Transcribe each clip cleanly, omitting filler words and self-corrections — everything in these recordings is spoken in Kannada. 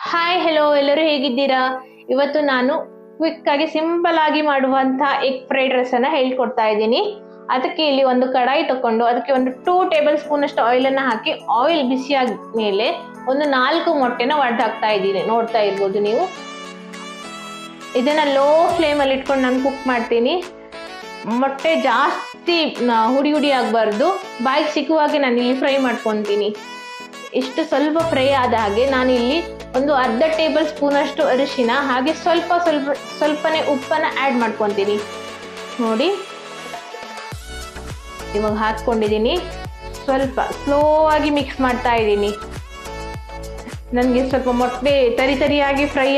ಹಾಯ್ ಹೆಲೋ, ಎಲ್ಲರೂ ಹೇಗಿದ್ದೀರಾ? ಇವತ್ತು ನಾನು ಕ್ವಿಕ್ ಆಗಿ ಸಿಂಪಲ್ ಆಗಿ ಮಾಡುವಂತ ಎಗ್ ಫ್ರೈಡ್ ರೈಸ್ ಅನ್ನ ಹೇಳ್ಕೊಡ್ತಾ ಇದ್ದೀನಿ. ಅದಕ್ಕೆ ಇಲ್ಲಿ ಒಂದು ಕಡಾಯಿ ತಕೊಂಡು ಅದಕ್ಕೆ ಒಂದು 2 ಟೇಬಲ್ ಸ್ಪೂನ್ ಅಷ್ಟು ಆಯಿಲ್ ಅನ್ನ ಹಾಕಿ, ಆಯಿಲ್ ಬಿಸಿ ಆದ ಮೇಲೆ ಒಂದು 4 ಮೊಟ್ಟೆನ ಒಡೆದು ಹಾಕ್ತಾ ಇದ್ದೀನಿ. ನೋಡ್ತಾ ಇರ್ಬೋದು ನೀವು. ಇದನ್ನ ಲೋ ಫ್ಲೇಮ್ ಅಲ್ಲಿ ಇಟ್ಕೊಂಡು ನಾನು ಕುಕ್ ಮಾಡ್ತೀನಿ. ಮೊಟ್ಟೆ ಜಾಸ್ತಿ ಹುಡಿ ಹುಡಿ ಆಗಬಾರ್ದು, ಬಾಯಿಗೆ ಸಿಕ್ಕುವಾಗೆ ನಾನು ಇಲ್ಲಿ ಫ್ರೈ ಮಾಡ್ಕೊತೀನಿ. ಇಷ್ಟು ಸ್ವಲ್ಪ ಫ್ರೈ ಆದ ಹಾಗೆ ನಾನು ಇಲ್ಲಿ ಒಂದು ಅರ್ಧ ಟೇಬಲ್ ಸ್ಪೂನ್ ಅಷ್ಟು ಅರಿಶಿನ ಹಾಗೆ ಸ್ವಲ್ಪನೇ ಉಪ್ಪನ್ನ ಆ್ಯಡ್ ಮಾಡ್ಕೊತೀನಿ. ನೋಡಿ, ಇವಾಗ ಹಾಕ್ಕೊಂಡಿದ್ದೀನಿ. ಸ್ವಲ್ಪ ಸ್ಲೋ ಆಗಿ ಮಿಕ್ಸ್ ಮಾಡ್ತಾ ಇದ್ದೀನಿ. ನನಗೆ ಸ್ವಲ್ಪ ಮೊಟ್ಟೆ ತರಿಯಾಗಿ ಫ್ರೈ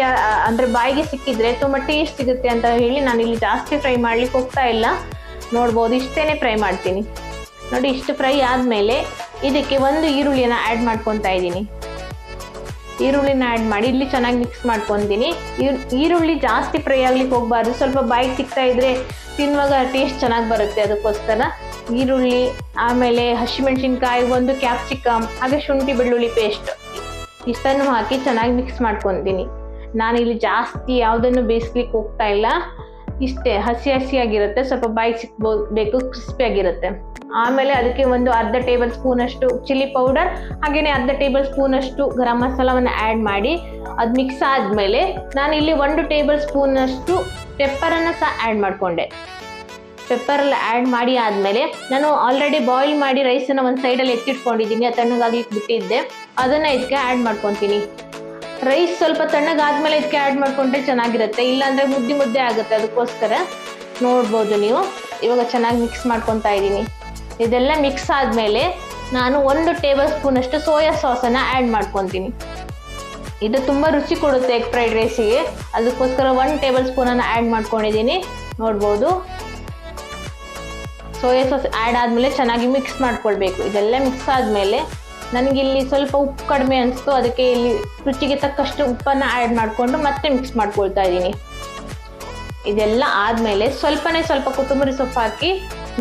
ಅಂದರೆ ಬಾಯಿಗೆ ಸಿಕ್ಕಿದ್ರೆ ತುಂಬ ಟೇಸ್ಟ್ ಸಿಗುತ್ತೆ ಅಂತ ಹೇಳಿ ನಾನು ಇಲ್ಲಿ ಜಾಸ್ತಿ ಫ್ರೈ ಮಾಡ್ಲಿಕ್ಕೆ ಹೋಗ್ತಾ ಇಲ್ಲ. ನೋಡ್ಬೋದು, ಇಷ್ಟೇನೆ ಫ್ರೈ ಮಾಡ್ತೀನಿ. ನೋಡಿ, ಇಷ್ಟು ಫ್ರೈ ಆದಮೇಲೆ ಇದಕ್ಕೆ ಒಂದು ಈರುಳ್ಳಿನ ಆ್ಯಡ್ ಮಾಡ್ಕೊತಾ ಇದ್ದೀನಿ. ಈರುಳ್ಳಿನ ಆ್ಯಡ್ ಮಾಡಿ ಇಲ್ಲಿ ಚೆನ್ನಾಗಿ ಮಿಕ್ಸ್ ಮಾಡ್ಕೊತೀನಿ. ಈರುಳ್ಳಿ ಜಾಸ್ತಿ ಫ್ರೈ ಆಗ್ಲಿಕ್ಕೆ ಹೋಗಬಾರ್ದು, ಸ್ವಲ್ಪ ಬಾಯಿಗೆ ಸಿಗ್ತಾ ಇದ್ರೆ ತಿನ್ನುವಾಗ ಟೇಸ್ಟ್ ಚೆನ್ನಾಗಿ ಬರುತ್ತೆ. ಅದಕ್ಕೋಸ್ಕರ ಈರುಳ್ಳಿ, ಆಮೇಲೆ ಹಸಿಮೆಣಸಿನ್ಕಾಯಿ, ಒಂದು ಕ್ಯಾಪ್ಸಿಕಮ್, ಹಾಗೆ ಶುಂಠಿ ಬೆಳ್ಳುಳ್ಳಿ ಪೇಸ್ಟ್ ಇಷ್ಟನ್ನು ಹಾಕಿ ಚೆನ್ನಾಗಿ ಮಿಕ್ಸ್ ಮಾಡ್ಕೊತೀನಿ. ನಾನಿಲ್ಲಿ ಜಾಸ್ತಿ ಯಾವುದನ್ನು ಬೇಯಿಸ್ಲಿಕ್ಕೆ ಹೋಗ್ತಾ ಇಲ್ಲ. ಇಷ್ಟೇ ಹಸಿಯಾಗಿರುತ್ತೆ, ಸ್ವಲ್ಪ ಬಾಯಿಗೆ ಸಿಕ್ಬೇಕು, ಕ್ರಿಸ್ಪಿಯಾಗಿರುತ್ತೆ. ಆಮೇಲೆ ಅದಕ್ಕೆ ಒಂದು ಅರ್ಧ ಟೇಬಲ್ ಸ್ಪೂನ್ ಅಷ್ಟು ಚಿಲ್ಲಿ ಪೌಡರ್ ಹಾಗೆಯೇ ಅರ್ಧ ಟೇಬಲ್ ಸ್ಪೂನ್ ಅಷ್ಟು ಗರಂ ಮಸಾಲವನ್ನು ಆ್ಯಡ್ ಮಾಡಿ ಅದು ಮಿಕ್ಸ್ ಆದಮೇಲೆ ನಾನು ಇಲ್ಲಿ 1 ಟೇಬಲ್ ಸ್ಪೂನ್ ಅಷ್ಟು ಪೆಪ್ಪರನ್ನು ಸಹ ಆ್ಯಡ್ ಮಾಡಿಕೊಂಡೆ. ಪೆಪ್ಪರೆಲ್ಲ ಆ್ಯಡ್ ಮಾಡಿ ಆದಮೇಲೆ ನಾನು ಆಲ್ರೆಡಿ ಬಾಯ್ಲ್ ಮಾಡಿ ರೈಸನ್ನು ಒಂದು ಸೈಡಲ್ಲಿ ಎತ್ತಿಟ್ಕೊಂಡಿದ್ದೀನಿ. ಅದು ತಣ್ಣಗಾಗ್ಲಿಕ್ಕೆ ಬಿಟ್ಟಿದ್ದೆ, ಅದನ್ನು ಇದಕ್ಕೆ ಆ್ಯಡ್ ಮಾಡ್ಕೊತೀನಿ. ರೈಸ್ ಸ್ವಲ್ಪ ತಣ್ಣಗಾದ್ಮೇಲೆ ಇದಕ್ಕೆ ಆ್ಯಡ್ ಮಾಡಿಕೊಂಡ್ರೆ ಚೆನ್ನಾಗಿರುತ್ತೆ, ಇಲ್ಲಾಂದರೆ ಮುದ್ದೆ ಆಗುತ್ತೆ. ಅದಕ್ಕೋಸ್ಕರ ನೋಡ್ಬೋದು ನೀವು. ಇವಾಗ ಚೆನ್ನಾಗಿ ಮಿಕ್ಸ್ ಮಾಡ್ಕೊತಾ ಇದ್ದೀನಿ. ಇದೆಲ್ಲ ಮಿಕ್ಸ್ ಆದಮೇಲೆ ನಾನು 1 ಟೇಬಲ್ ಸ್ಪೂನ್ ಅಷ್ಟು ಸೋಯಾ ಸಾಸನ್ನು ಆ್ಯಡ್ ಮಾಡ್ಕೊತೀನಿ. ಇದು ತುಂಬ ರುಚಿ ಕೊಡುತ್ತೆ ಎಗ್ ಫ್ರೈಡ್ ರೈಸಿಗೆ. ಅದಕ್ಕೋಸ್ಕರ 1 ಟೇಬಲ್ ಸ್ಪೂನನ್ನು ಆ್ಯಡ್ ಮಾಡ್ಕೊಂಡಿದ್ದೀನಿ. ನೋಡ್ಬೋದು, ಸೋಯಾ ಸಾಸ್ ಆ್ಯಡ್ ಆದಮೇಲೆ ಚೆನ್ನಾಗಿ ಮಿಕ್ಸ್ ಮಾಡ್ಕೊಳ್ಬೇಕು. ಇದೆಲ್ಲ ಮಿಕ್ಸ್ ಆದಮೇಲೆ ನನಗಿಲ್ಲಿ ಸ್ವಲ್ಪ ಉಪ್ಪು ಕಡಿಮೆ ಅನಿಸ್ತು, ಅದಕ್ಕೆ ಇಲ್ಲಿ ರುಚಿಗೆ ತಕ್ಕಷ್ಟು ಉಪ್ಪನ್ನು ಆ್ಯಡ್ ಮಾಡಿಕೊಂಡು ಮತ್ತೆ ಮಿಕ್ಸ್ ಮಾಡ್ಕೊಳ್ತಾ ಇದ್ದೀನಿ. ಇದೆಲ್ಲ ಆದಮೇಲೆ ಸ್ವಲ್ಪ ಕೊತ್ತಂಬರಿ ಸೊಪ್ಪು ಹಾಕಿ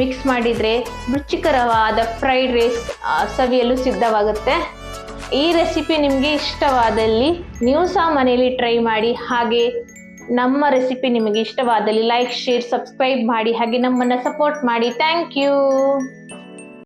ಮಿಕ್ಸ್ ಮಾಡಿದರೆ ರುಚಿಕರವಾದ ಫ್ರೈಡ್ ರೈಸ್ ಸವಿಯಲು ಸಿದ್ಧವಾಗುತ್ತೆ. ಈ ರೆಸಿಪಿ ನಿಮಗೆ ಇಷ್ಟವಾದಲ್ಲಿ ನೀವು ಸಹ ಮನೆಯಲ್ಲಿ ಟ್ರೈ ಮಾಡಿ. ಹಾಗೆ ನಮ್ಮ ರೆಸಿಪಿ ನಿಮಗೆ ಇಷ್ಟವಾದಲ್ಲಿ ಲೈಕ್, ಶೇರ್, ಸಬ್ಸ್ಕ್ರೈಬ್ ಮಾಡಿ. ಹಾಗೆ ನಮ್ಮನ್ನು ಸಪೋರ್ಟ್ ಮಾಡಿ. Thank you.